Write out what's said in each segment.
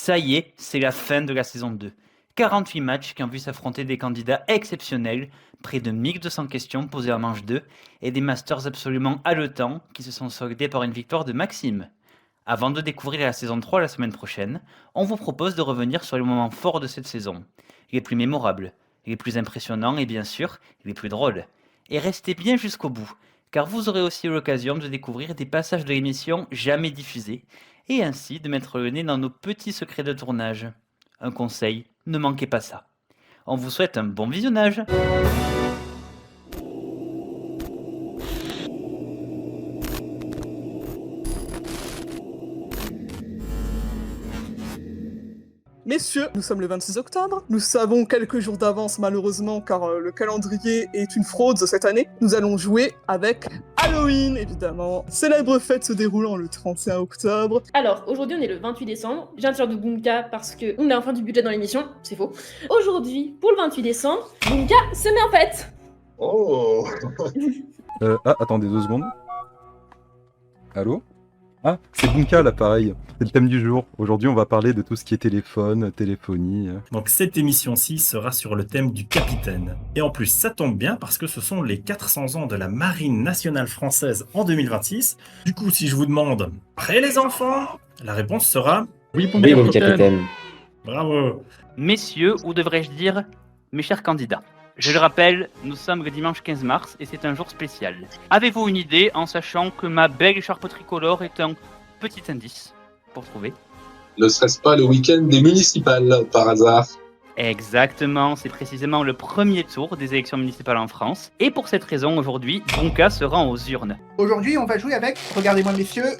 Ça y est, c'est la fin de la saison 2. 48 matchs qui ont vu s'affronter des candidats exceptionnels, près de 1200 questions posées en manche 2, et des masters absolument haletants qui se sont soldés par une victoire de Maxime. Avant de découvrir la saison 3 la semaine prochaine, on vous propose de revenir sur les moments forts de cette saison, les plus mémorables, les plus impressionnants et bien sûr, les plus drôles. Et restez bien jusqu'au bout, car vous aurez aussi l'occasion de découvrir des passages de l'émission jamais diffusés, et ainsi de mettre le nez dans nos petits secrets de tournage. Un conseil, ne manquez pas ça. On vous souhaite un bon visionnage. Messieurs, nous sommes le 26 octobre, nous savons quelques jours d'avance malheureusement car le calendrier est une fraude cette année. Nous allons jouer avec Halloween évidemment, célèbre fête se déroulant le 31 octobre. Alors, aujourd'hui on est le 28 décembre, je viens de faire de Bunka parce qu'on a enfin du budget dans l'émission, c'est faux. Aujourd'hui, pour le 28 décembre, Bunka se met en fête. Oh. Attendez 2 secondes. Allô? Ah, c'est Bunka là, pareil. C'est le thème du jour. Aujourd'hui, on va parler de tout ce qui est téléphone, téléphonie. Donc cette émission-ci sera sur le thème du capitaine. Et en plus, ça tombe bien parce que ce sont les 400 ans de la Marine nationale française en 2026. Du coup, si je vous demande « Prêts les enfants ?» la réponse sera « Oui, mon capitaine. » Bravo. Messieurs, ou devrais-je dire, mes chers candidats. Je le rappelle, nous sommes le dimanche 15 mars et c'est un jour spécial. Avez-vous une idée en sachant que ma belle écharpe tricolore est un petit indice pour trouver? Ne serait-ce pas le week-end des municipales, par hasard? Exactement, c'est précisément le premier tour des élections municipales en France. Et pour cette raison, aujourd'hui, Bunka se rend aux urnes. Aujourd'hui, on va jouer avec, regardez-moi messieurs,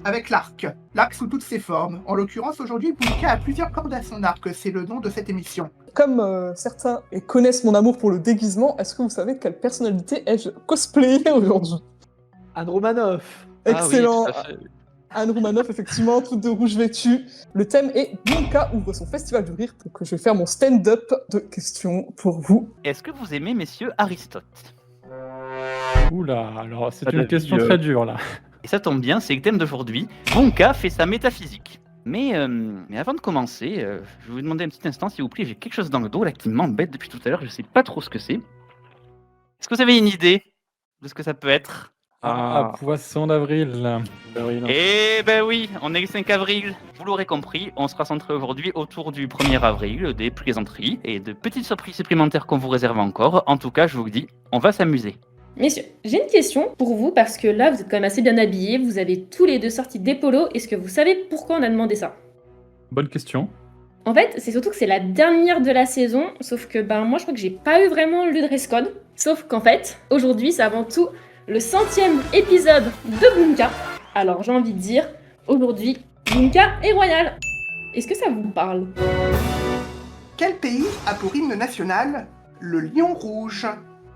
avec l'arc. L'arc sous toutes ses formes. En l'occurrence, aujourd'hui, Bunka a plusieurs cordes à son arc, c'est le nom de cette émission. Comme certains connaissent mon amour pour le déguisement, est-ce que vous savez quelle personnalité ai-je cosplayé aujourd'hui? Anne Romanoff. Excellent. Ah oui, tout à fait. Anne Romanoff, effectivement, toute de rouge vêtue. Le thème est Bunka ouvre son festival du rire, donc je vais faire mon stand-up de questions pour vous. Est-ce que vous aimez, messieurs, Aristote? Oula, alors c'est une question très dure là. Et ça tombe bien, c'est le thème d'aujourd'hui. Bunka fait sa métaphysique. Mais avant de commencer, je vais vous demander un petit instant, s'il vous plaît. J'ai quelque chose dans le dos là qui m'embête depuis tout à l'heure. Je sais pas trop ce que c'est. Est-ce que vous avez une idée de ce que ça peut être? Poisson d'avril. Eh ben oui, on est le 5 avril. Vous l'aurez compris, on sera centré aujourd'hui autour du 1er avril, des plaisanteries et de petites surprises supplémentaires qu'on vous réserve encore. En tout cas, je vous le dis, on va s'amuser. Messieurs, j'ai une question pour vous parce que là vous êtes quand même assez bien habillés, vous avez tous les deux sorti des polos. Est-ce que vous savez pourquoi on a demandé ça? Bonne question. En fait, c'est surtout que c'est la dernière de la saison, sauf que moi je crois que j'ai pas eu vraiment le dress code. Sauf qu'en fait, aujourd'hui c'est avant tout le 100e épisode de Bunka. Alors j'ai envie de dire, aujourd'hui, Bunka est royal. Est-ce que ça vous parle? Quel pays a pour hymne national le lion rouge?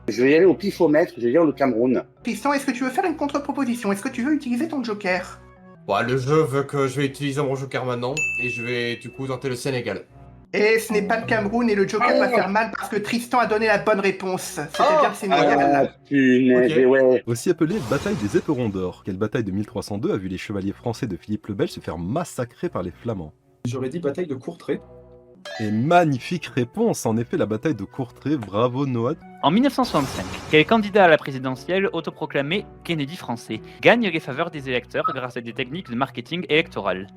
Je vais y aller au pifomètre, je vais dire le Cameroun. Tristan, est-ce que tu veux faire une contre-proposition? Est-ce que tu veux utiliser ton joker? Le jeu veut que je vais utiliser mon joker maintenant, et je vais du coup tenter le Sénégal. Et ce n'est pas le Cameroun, et le joker va faire mal parce que Tristan a donné la bonne réponse. C'était bien le Sénégal. Punaise, Ok. ouais. Aussi appelée bataille des éperons d'or. Quelle bataille de 1302 a vu les chevaliers français de Philippe le Belge se faire massacrer par les Flamands? J'aurais dit bataille de Courtrai. Et magnifique réponse, en effet, la bataille de Courtrai. Bravo Noah. En 1965, quel candidat à la présidentielle autoproclamé Kennedy français gagne les faveurs des électeurs grâce à des techniques de marketing électoral?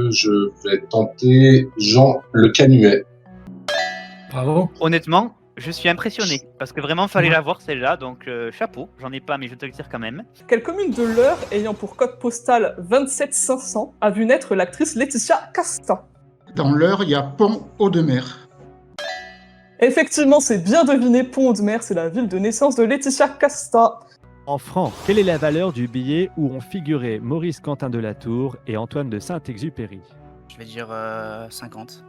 Je vais tenter Jean Le Canuet. Bravo. Honnêtement, je suis impressionné, parce que vraiment fallait la voir celle-là, donc chapeau, j'en ai pas mais je te le tire quand même. Quelle commune de l'Eure, ayant pour code postal 27500, a vu naître l'actrice Laetitia Casta? Dans l'Eure, il y a Pont-Audemer. Effectivement, c'est bien deviné, Pont-Audemer, c'est la ville de naissance de Laetitia Casta. En francs, quelle est la valeur du billet où ont figuré Maurice Quentin de la Tour et Antoine de Saint-Exupéry? Je vais dire 50.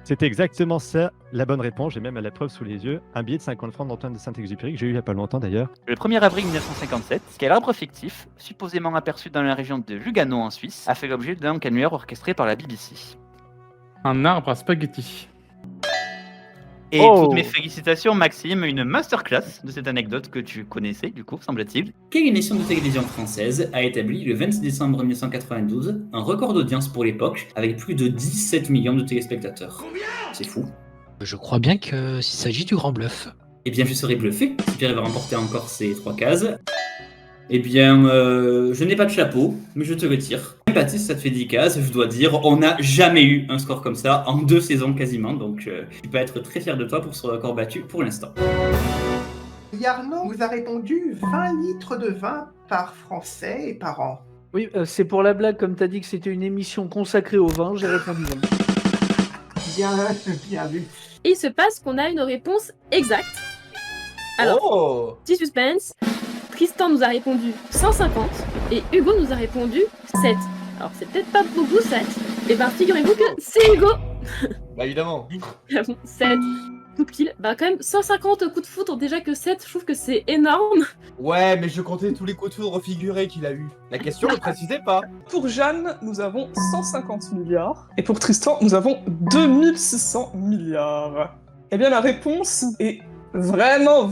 C'est exactement ça, la bonne réponse. J'ai même à la preuve sous les yeux. Un billet de 50 francs d'Antoine de Saint-Exupéry que j'ai eu il n'y a pas longtemps d'ailleurs. Le 1er avril 1957, quel arbre fictif, supposément aperçu dans la région de Lugano en Suisse, a fait l'objet d'un canular orchestré par la BBC? Un arbre à spaghetti. Et toutes mes félicitations, Maxime, une masterclass de cette anecdote que tu connaissais, du coup, semble-t-il. Quelle émission de télévision française a établi le 26 décembre 1992 un record d'audience pour l'époque, avec plus de 17 millions de téléspectateurs? C'est fou. Je crois bien qu'il s'agit du Grand Bluff. Eh bien, je serais bluffé si Pierre va remporter encore ces 3 cases. Eh bien, je n'ai pas de chapeau, mais je te retire. Baptiste, ça te fait 10 cases, je dois dire, on n'a jamais eu un score comme ça en 2 saisons quasiment, donc tu peux être très fier de toi pour ce record battu pour l'instant. Yarno vous a répondu 20 litres de vin par Français et par an. Oui, c'est pour la blague, comme t'as dit que c'était une émission consacrée au vin, j'ai répondu vin. Bien vu. Et il se passe qu'on a une réponse exacte. Alors, petit suspense. Tristan nous a répondu 150 et Hugo nous a répondu 7. Alors c'est peut-être pas beaucoup 7. Et ben figurez-vous que c'est Hugo. Bah évidemment. 7. Tout pile. Bah quand même 150 coups de foudre, déjà que 7, je trouve que c'est énorme. Ouais, mais je comptais tous les coups de foudre figurés qu'il a eu. La question ne précisait pas. Pour Jeanne, nous avons 150 milliards. Et pour Tristan, nous avons 2600 milliards. Eh bien la réponse est vraiment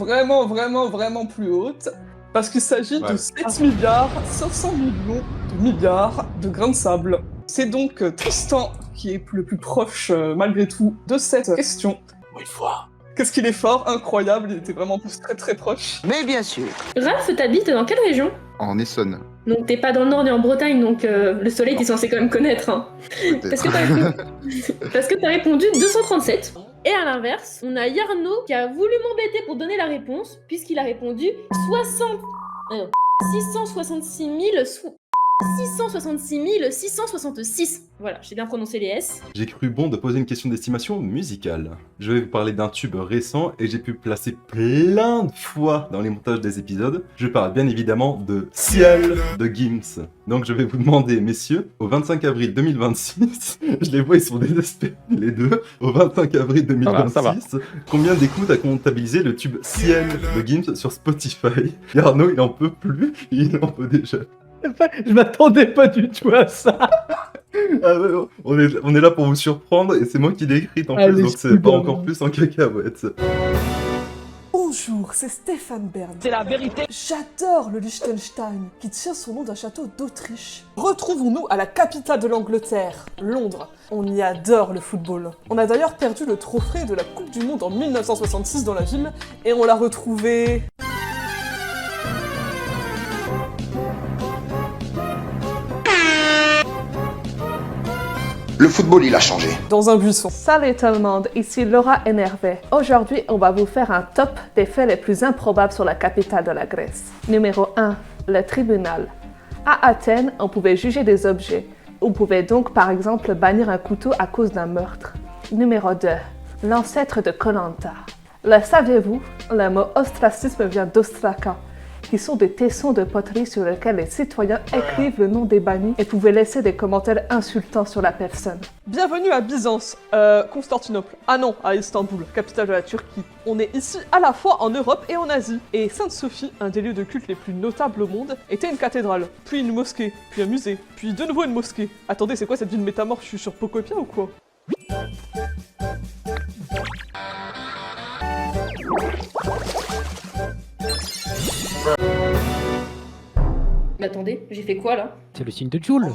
plus haute. Parce qu'il s'agit de 7 milliards 500 millions de milliards de grains de sable. C'est donc Tristan qui est le plus proche, malgré tout, de cette question. Une fois. Qu'est-ce qu'il est fort, incroyable, il était vraiment très proche. Mais bien sûr. Raph, t'habites dans quelle région? En Essonne. Donc t'es pas dans le nord ni en Bretagne, donc le soleil t'es censé quand même connaître. Hein. Parce que t'as répondu 237. Et à l'inverse, on a Yarno qui a voulu m'embêter pour donner la réponse, puisqu'il a répondu 666 Voilà, j'ai bien prononcé les S. J'ai cru bon de poser une question d'estimation musicale. Je vais vous parler d'un tube récent et j'ai pu placer plein de fois dans les montages des épisodes. Je parle bien évidemment de Ciel de Gims. Donc je vais vous demander, messieurs, au 25 avril 2026, je les vois, ils sont désespérés les deux, au 25 avril 2026, combien d'écoutes a comptabilisé le tube Ciel de Gims sur Spotify? Arnaud, il en peut plus, il en peut déjà. Je m'attendais pas du tout à ça. Ah ouais, on est là pour vous surprendre et c'est moi qui l'ai écrite en plus, donc c'est pas encore plus en cacahuète. Bonjour, c'est Stéphane Bern. C'est la vérité. J'adore le Liechtenstein, qui tient son nom d'un château d'Autriche. Retrouvons-nous à la capitale de l'Angleterre, Londres. On y adore le football. On a d'ailleurs perdu le trophée de la Coupe du Monde en 1966 dans la ville, et on l'a retrouvé... Le football, il a changé. Dans un buisson. Salut tout le monde, ici Laura Énervé. Aujourd'hui, on va vous faire un top des faits les plus improbables sur la capitale de la Grèce. Numéro 1, le tribunal. À Athènes, on pouvait juger des objets. On pouvait donc par exemple bannir un couteau à cause d'un meurtre. Numéro 2, l'ancêtre de Koh-Lanta. Le saviez-vous? Le mot ostracisme vient d'ostraka, qui sont des tessons de poterie sur lesquels les citoyens écrivent le nom des bannis et pouvaient laisser des commentaires insultants sur la personne. Bienvenue à Byzance, Constantinople. Ah non, à Istanbul, capitale de la Turquie. On est ici à la fois en Europe et en Asie. Et Sainte-Sophie, un des lieux de culte les plus notables au monde, était une cathédrale, puis une mosquée, puis un musée, puis de nouveau une mosquée. Attendez, c'est quoi cette ville métamorphe? Je suis sur Pocopia ou quoi? Mais attendez, j'ai fait quoi là? C'est le signe de Joule.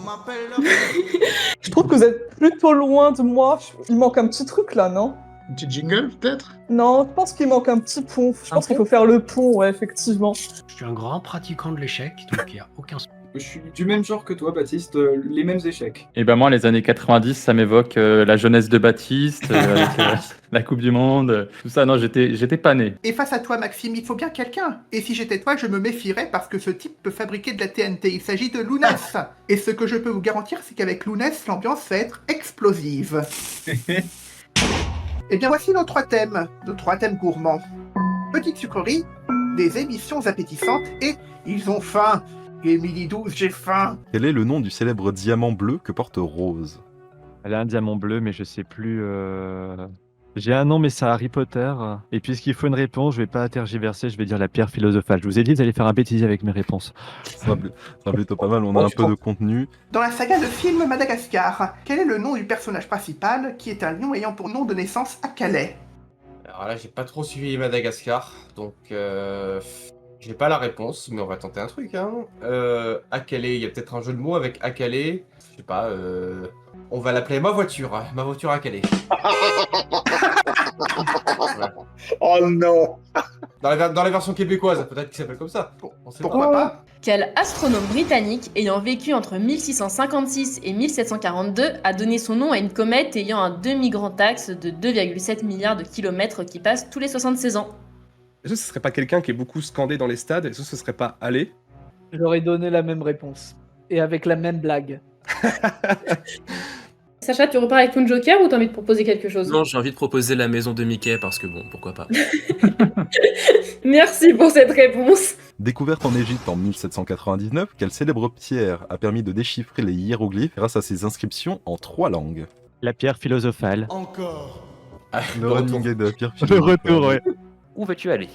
Je trouve que vous êtes plutôt loin de moi. Il manque un petit truc là, non? Un petit jingle, peut-être? Non, je pense qu'il manque un petit pont. Je pense qu'il faut faire le pont, ouais, effectivement. Je suis un grand pratiquant de l'échec, donc il n'y a aucun... Je suis du même genre que toi, Baptiste, les mêmes échecs. Et ben moi, les années 90, ça m'évoque la jeunesse de Baptiste, avec la Coupe du Monde, tout ça. Non, j'étais pas né. Et face à toi, Maxime, il faut bien quelqu'un. Et si j'étais toi, je me méfierais parce que ce type peut fabriquer de la TNT. Il s'agit de Lounès. Et ce que je peux vous garantir, c'est qu'avec Lounès, l'ambiance va être explosive. Eh bien, voici nos 3 thèmes. Nos 3 thèmes gourmands. Petite sucrerie, des émissions appétissantes et ils ont faim. Il est midi 12, j'ai faim. Quel est le nom du célèbre diamant bleu que porte Rose? Elle a un diamant bleu, mais je sais plus... J'ai un nom, mais c'est Harry Potter. Et puisqu'il faut une réponse, je vais pas tergiverser, je vais dire la pierre philosophale. Je vous ai dit, vous allez faire un bêtisier avec mes réponses. Ça sera plutôt pas mal, on a un peu de contenu. Dans la saga de film Madagascar, quel est le nom du personnage principal qui est un lion ayant pour nom de naissance à Calais? Alors là, j'ai pas trop suivi Madagascar, donc j'ai pas la réponse, mais on va tenter un truc. Hein. Akale, il y a peut-être un jeu de mots avec Akale. Je sais pas, on va l'appeler ma voiture Akale. Voilà. Oh non! Dans la version québécoise, peut-être qu'il s'appelle comme ça. On sait Pourquoi pas? Quel astronome britannique ayant vécu entre 1656 et 1742 a donné son nom à une comète ayant un demi-grand axe de 2,7 milliards de kilomètres qui passe tous les 76 ans? Est-ce que ce serait pas quelqu'un qui est beaucoup scandé dans les stades? Est-ce que ce serait pas Allé? J'aurais donné la même réponse. Et avec la même blague. Sacha, tu repars avec ton joker ou t'as envie de proposer quelque chose? Non, j'ai envie de proposer la maison de Mickey parce que bon, pourquoi pas. Merci pour cette réponse. Découverte en Égypte en 1799, quelle célèbre pierre a permis de déchiffrer les hiéroglyphes grâce à ses inscriptions en 3 langues? La pierre philosophale. Encore. Le running gag de la pierre Le philosophale. retour, ouais. Où veux-tu aller?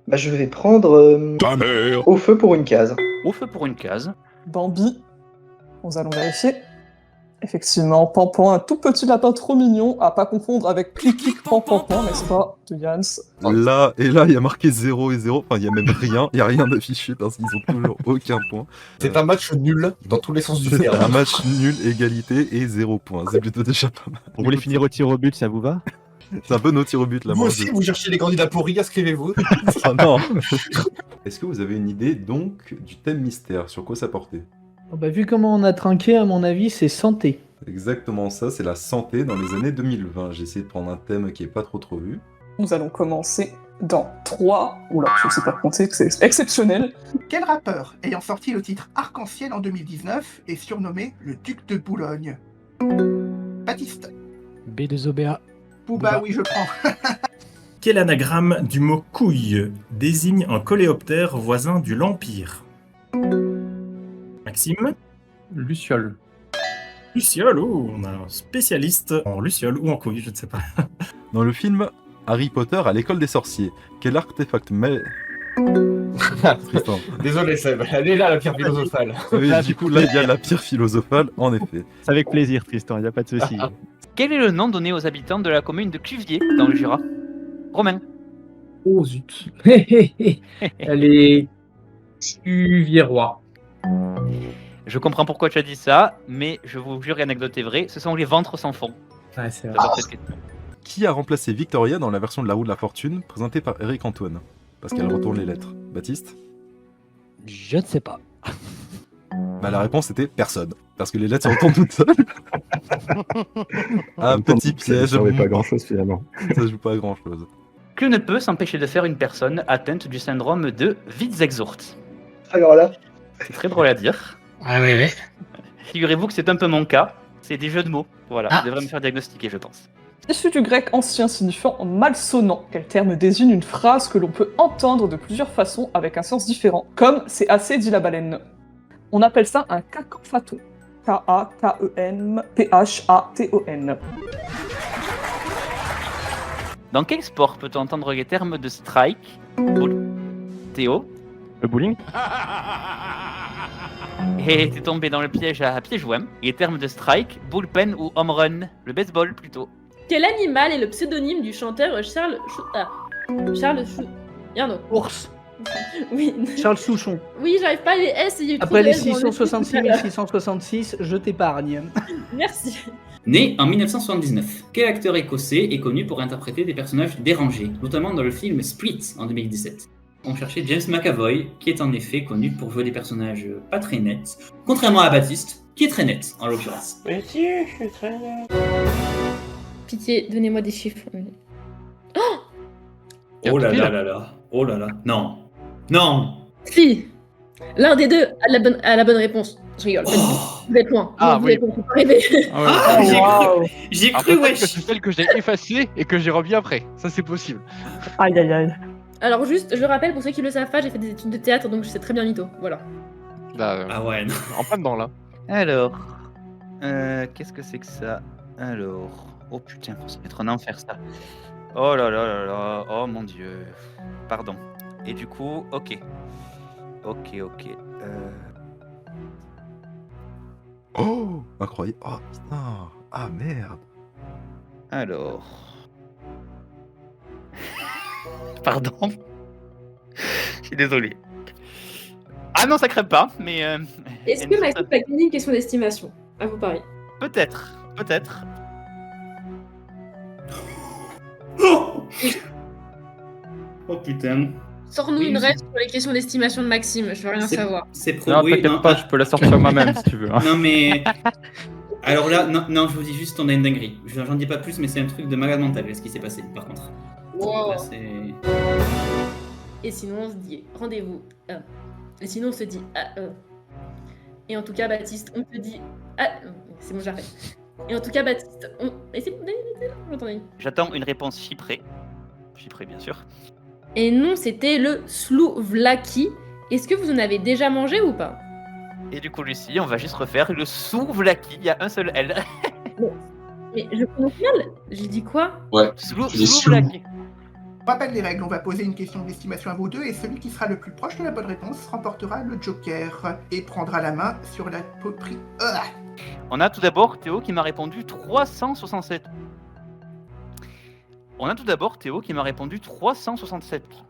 Bah, je vais prendre Ta mère. au feu pour une case. Au feu pour une case. Bambi. Nous allons vérifier. Effectivement, Pampan, un tout petit lapin trop mignon, à pas confondre avec Clic-Clic Pampan, n'est-ce pas, de Jans. Là, et là, il y a marqué 0 et 0. Enfin, il y a même rien. Il y a rien d'affiché parce qu'ils ont toujours aucun point. C'est un match nul dans tous les sens du C'est terme. un match nul, égalité et 0 points. C'est plutôt déjà pas mal. Vous voulez finir au tir au but, ça vous va? C'est un peu nos tirs au but là. Vous moi, aussi, vous cherchez les candidats pourris, inscrivez-vous. Ah non. Est-ce que vous avez une idée donc du thème mystère? Sur quoi ça portait? Oh bah, vu comment on a trinqué, à mon avis, c'est santé. Exactement ça, c'est la santé dans les années 2020. J'ai essayé de prendre un thème qui est pas trop vu. Nous allons commencer dans 3. Oula, je ne sais pas compter, que c'est exceptionnel. Quel rappeur ayant sorti le titre Arc-en-Ciel en 2019 est surnommé le Duc de Boulogne? Baptiste. B2OBA. Booba, oui, je prends. Quel anagramme du mot couille désigne un coléoptère voisin du Lampire? Maxime? Luciole. Luciole, oh, on a un spécialiste en luciole ou en couille, je ne sais pas. Dans le film Harry Potter à l'école des sorciers, quel artefact Tristan. Désolé Seb, elle est là la pierre philosophale. Oui, du coup là il y a la pierre philosophale en effet. C'est avec plaisir, Tristan, il n'y a pas de souci. Quel est le nom donné aux habitants de la commune de Cuvier, dans le Jura? Romain. Oh zut. Elle est Cuvierois. Je comprends pourquoi tu as dit ça, mais je vous jure, l'anecdote est vraie, ce sont les ventres sans fond. Ouais, c'est vrai. D'abord cette question. Qui a remplacé Victoria dans la version de La Roue de la Fortune présentée par Eric Antoine? Parce qu'elle retourne les lettres. Baptiste? Je ne sais pas. Bah la réponse était personne. Parce que les lettres se retournent toutes seules. Un petit piège. Ça ne servait pas grand chose finalement. Ça joue pas à grand chose. Que ne peut s'empêcher de faire une personne atteinte du syndrome de Witzexurt? Alors là. C'est très drôle à dire. Ouais. Figurez-vous que c'est un peu mon cas. C'est des jeux de mots. Voilà, Ah. je devrais me faire diagnostiquer, je pense. Issu du grec ancien signifiant malsonnant, quel terme désigne une phrase que l'on peut entendre de plusieurs façons avec un sens différent, comme c'est assez dit la baleine. On appelle ça un cacophaton. K-A-K-E-N-P-H-A-T-O-N. Dans quel sport peut-on entendre les termes de strike, Théo? Le bowling? Et t'es tombé dans le piège à pieds joints. Les termes de strike, bullpen ou home run. Le baseball plutôt. Quel animal est le pseudonyme du chanteur Charles Yarno. Ours. Oui. Charles Souchon. Oui, j'arrive pas à les S. Il y a eu trop Après de les S dans le 666 truc. 666, je t'épargne. Merci. Né en 1979, quel acteur écossais est connu pour interpréter des personnages dérangés, notamment dans le film Split en 2017? On cherchait James McAvoy, qui est en effet connu pour jouer des personnages pas très nets, contrairement à Baptiste, qui est très net en l'occurrence. Mais si, je suis très net. Pitié, donnez-moi des chiffres. Oh là là là là, oh là là, non, non. Si. L'un des deux a la bonne réponse. Je rigole. Vous êtes loin. Ah, Vous oui. êtes loin, faut pas rêver. J'ai Alors, cru, peut-être wesh. que c'est celle que j'ai effacée et que j'ai remis après. Ça, c'est possible. Aïe aïe aïe. Alors juste, je rappelle pour ceux qui le savent pas, j'ai fait des études de théâtre, donc je sais très bien mytho. Voilà. Là, Ah ouais, non. en plein dedans, là. Alors, qu'est-ce que c'est que ça? Alors, oh putain, faut se mettre en enfer ça. Oh là là là là, oh mon dieu. Pardon. Et du coup, ok. Oh, incroyable. Oh putain. Ah merde. Alors. Pardon. Je suis désolé. Ah non, ça crève pas, mais... Est-ce que Maxime a gagné une question d'estimation? À vous parier. Peut-être. Oh putain. Sors-nous une règle sur les questions d'estimation de Maxime, je veux rien savoir. C'est Non, oui, t'inquiète pas, je peux la sortir moi-même si tu veux. hein. Non mais... Alors là, non, je vous dis juste, on a une dinguerie. J'en dis pas plus, mais c'est un truc de malade mental, ce qui s'est passé, par contre. Wow. Là, c'est... Et sinon, on se dit rendez-vous. Et sinon, on se dit Et en tout cas, Baptiste, on te dit c'est bon, j'arrête. Et en tout cas, Baptiste, on. Et c'est. J'entendais. J'attends une réponse chyprée. Chyprée, bien sûr. Et non, c'était le souvlaki. Est-ce que vous en avez déjà mangé ou pas? Et du coup, Lucie, on va juste refaire le souvlaki. Il y a un seul L. Mais je prononce mal. J'ai dit quoi? Ouais. Souvlaki. On rappelle les règles, on va poser une question d'estimation à vous deux et celui qui sera le plus proche de la bonne réponse remportera le joker et prendra la main sur la poterie. On a tout d'abord Théo qui m'a répondu 367.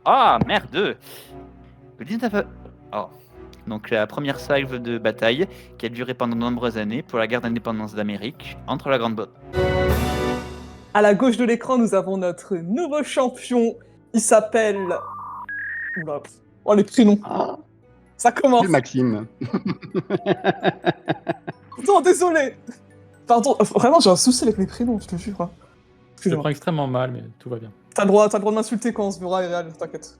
Ah, merde. Le 19... Oh. Donc la première salve de bataille qui a duré pendant de nombreuses années pour la guerre d'indépendance d'Amérique entre la Grande-Bretagne. À la gauche de l'écran, nous avons notre nouveau champion. Il s'appelle... Oula. Oh, les prénoms. Ça commence. Maxime. Attends, désolé. Pardon, vraiment, j'ai un souci avec les prénoms, je te jure. hein. Je le prends extrêmement mal, mais tout va bien. T'as le droit de m'insulter quand on se verra, réel, t'inquiète.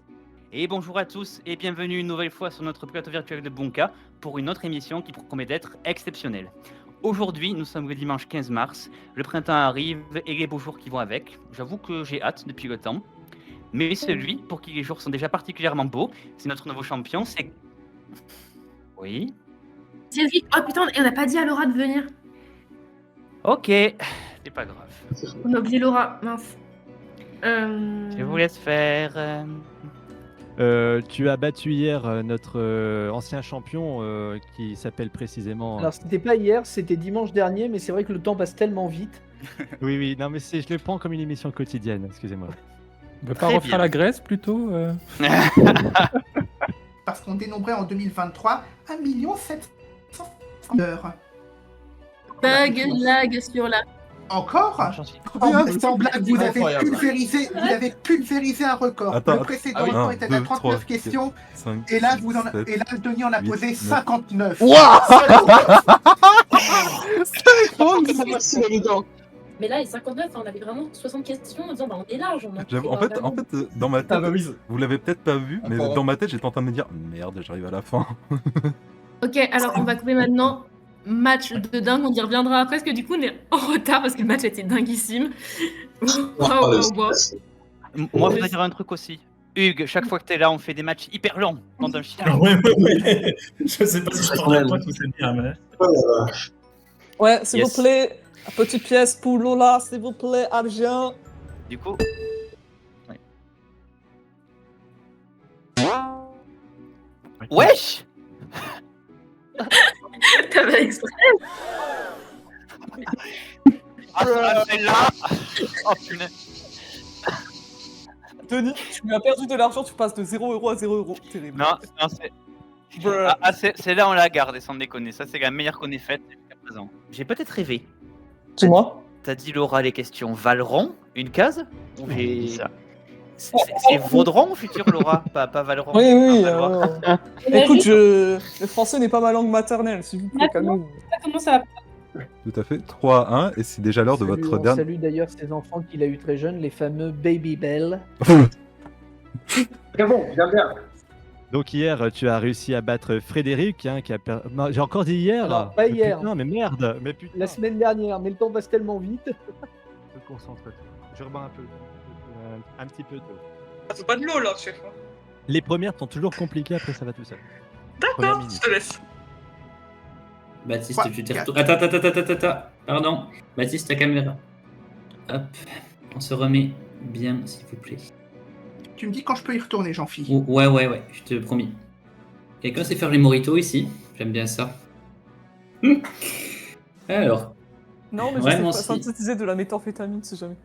Et bonjour à tous et bienvenue une nouvelle fois sur notre plateau virtuel de Bunka pour une autre émission qui promet d'être exceptionnelle. Aujourd'hui, nous sommes le dimanche 15 mars, le printemps arrive et les beaux jours qui vont avec. J'avoue que j'ai hâte depuis le temps. Mais celui pour qui les jours sont déjà particulièrement beaux, c'est notre nouveau champion, c'est... Oui. Cédric, oh putain, et on n'a pas dit à Laura de venir. Ok, c'est pas grave. On a oublié Laura, mince. Je vous laisse faire... Tu as battu hier notre ancien champion qui s'appelle précisément... Alors, c'était pas hier, c'était dimanche dernier, mais c'est vrai que le temps passe tellement vite. Oui, non mais je le prends comme une émission quotidienne, excusez-moi. On peut pas refaire la Grèce plutôt Parce qu'on dénombrait en 2023 1 700 000 heures. Bug, lag sur la... Encore sans blague, vous avez pulvérisé un record. Attends, le précédent record était à 39 questions, 5, et là, Denis en a posé 59. C'est évident. Mais là, les 59, on avait vraiment 60 questions en disant bah, on est large. En fait, dans ma tête, vous l'avez peut-être pas vu, mais dans ma tête, j'étais en train de me dire merde, j'arrive à la fin. Ok, alors on va couper maintenant. Match de dingue, on y reviendra après, parce que du coup on est en retard parce que le match était dinguissime. Moi, je voudrais dire un truc aussi. Hugues, chaque fois que t'es là, on fait des matchs hyper longs. Bande d'un chien. Ouais. Je sais pas si je t'en pas tous ces bien, mais... Ouais, s'il vous plaît, petite pièce pour Lola, s'il vous plaît, argent. Du coup... Wesh. T'avais exprès. Ah, celle-là. Oh punaise. Denis, tu as perdu de l'argent, tu passes de 0€ à 0€. Terrible. Non, c'est... celle-là, on la garde, sans déconner. Ça, c'est la meilleure qu'on ait faite jusqu'à présent. J'ai peut-être rêvé. Dis-moi. T'as dit, Laura, les questions Valeron, une case? Ou j'ai... C'est Vaudron, futur Laura, pas Valeron. Oui. Écoute, le français n'est pas ma langue maternelle, s'il vous plaît, calmez-vous. Comment ça va? Tout à fait, 3-1, et c'est déjà l'heure de votre dernier... Salut d'ailleurs ces enfants qu'il a eu très jeunes, les fameux Baby Bell. Très bon, bien. Donc hier, tu as réussi à battre Frédéric, hein, qui a non, j'ai encore dit hier. Alors, pas hier. Non, mais merde. Mais putain. La semaine dernière, mais le temps passe tellement vite. Je me concentre. Je rebats un peu. Un petit peu. C'est pas de l'eau là, chef. Les premières sont toujours compliquées, après ça va tout seul. D'accord, je te laisse. Baptiste, tu t'es retourné. Attends. Pardon. Baptiste, ta caméra. Hop. On se remet bien, s'il vous plaît. Tu me dis quand je peux y retourner, Jean-Phi. Ouais, je te promis. Quelqu'un sait faire les moritos ici? J'aime bien ça. Alors. Non, mais je sais pas synthétiser de la méthamphétamine si jamais.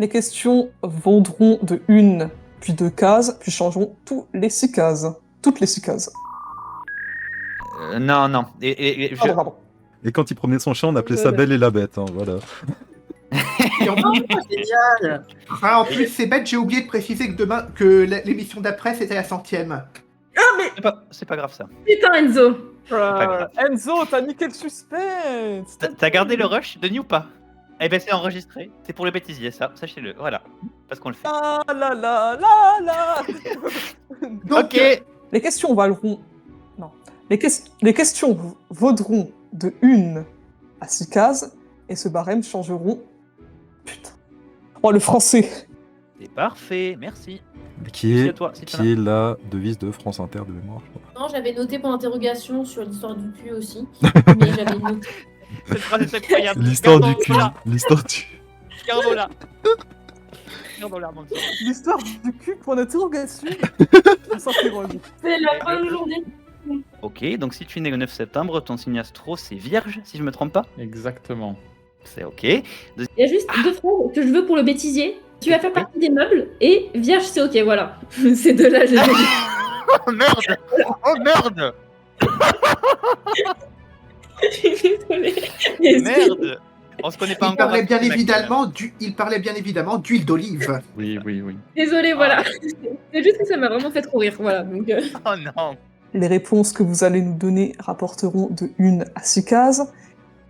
Les questions vaudront de 1 puis 2 cases, puis changerons tous les 6 cases. Toutes les 6 cases. Non, non. Pardon. Et quand il promenait son chien, on appelait ça Belle et la Bête, hein, voilà. Génial. Ah, en plus, c'est bête, j'ai oublié de préciser que demain, que l'émission d'après, c'était la 100e. C'est pas grave ça. Putain, Enzo. Enzo, t'as niqué le suspense. T'as gardé le rush de New ou pas? Eh ben c'est enregistré. C'est pour le bêtisier, ça. Sachez-le. Voilà. Parce qu'on le fait. La la la la la. Donc, ok. Les questions valeront... Non. Les questions vaudront de 1 à 6 cases, et ce barème changeront... Putain. Oh, le français. C'est parfait, merci. Qui Merci est, à toi, si qui est la devise de France Inter de mémoire, je crois. Non, j'avais noté pour interrogation sur l'histoire du cul aussi. Mais j'avais noté. Cette phrase est incroyable. L'histoire du cul. L'histoire du... Gardons-la. Gardons-la, mon Dieu. L'histoire du cul, point d'interrogation. On s'interroge. C'est la fin de journée. Ok, donc si tu es né le 9 septembre, ton signe astro c'est Vierge, si je me trompe pas. Exactement. C'est ok. Il y a juste 2 phrases que je veux pour le bêtisier. Tu vas faire partie des meubles et vierge, c'est ok, voilà. Ces deux-là, j'ai dit. Oh merde. Oh merde. Je suis désolée. Merde. On se connaît pas il encore. parlait bien évidemment d'huile d'olive. Oui, oui, oui. Désolée, voilà. C'est juste que ça m'a vraiment fait trop rire, voilà. Donc, Oh non. Les réponses que vous allez nous donner rapporteront de 1 à 6 cases,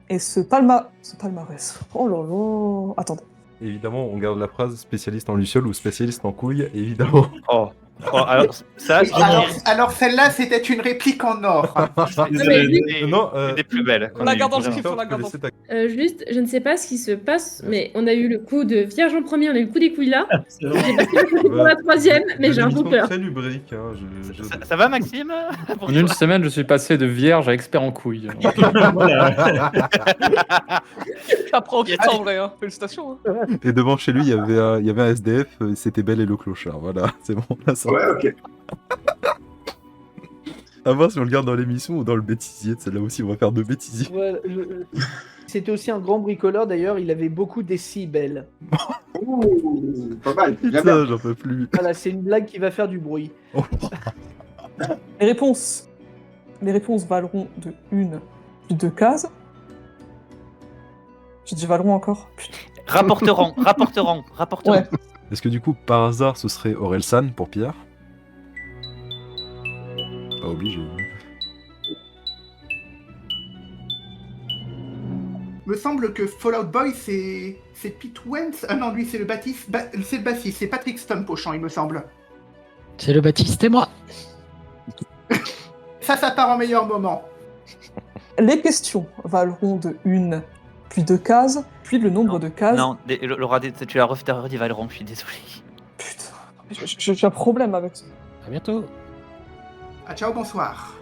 et ce palmarès... Oh là là... Attendez. Évidemment, on garde la phrase spécialiste en lucioles ou spécialiste en couilles, évidemment. Oh, alors ça... Alors celle-là, c'était une réplique en or. Non, des plus belles. On la garde dans le script, on la garde dans le script. juste, je ne sais pas ce qui se passe, mais on a eu le coup de vierge en premier, on a eu le coup des couilles là. J'ai pas fait le coup pour la 3e, mais j'ai un peu peur. Très lubrique, hein, Ça va, Maxime? En une semaine, je suis passé de vierge à expert en couilles. T'apprends qui en vrai, hein. Félicitations. Hein. Et devant chez lui, il y avait un SDF, c'était Belle et le clochard. Voilà, c'est bon, là ça. Ouais, ok. À voir si on le garde dans l'émission ou dans le bêtisier. Celle-là aussi, on va faire 2 bêtisiers. Voilà, c'était aussi un grand bricoleur d'ailleurs, il avait beaucoup décibels. Ouh, pas mal. Putain, j'en peux plus. Voilà, c'est une blague qui va faire du bruit. Oh. Les réponses valeront de 1 puis 2 cases. J'ai dit valeront encore. Putain. Rapporteront. Ouais. Est-ce que du coup, par hasard, ce serait Orelsan pour Pierre? Pas obligé. Me semble que Fallout Boy, c'est Pete Wentz. Ah non, lui, c'est le bassiste. C'est le bassiste, c'est Patrick Stump au chant, il me semble. C'est le Baptiste et moi. Ça part en meilleur moment. Les questions valeront de 1 puis 2 cases, puis le nombre de cases. Non, Laura, tu as refait Valerons, je suis désolé. Putain, j'ai un problème avec ça. À bientôt. Ah, ciao, bonsoir.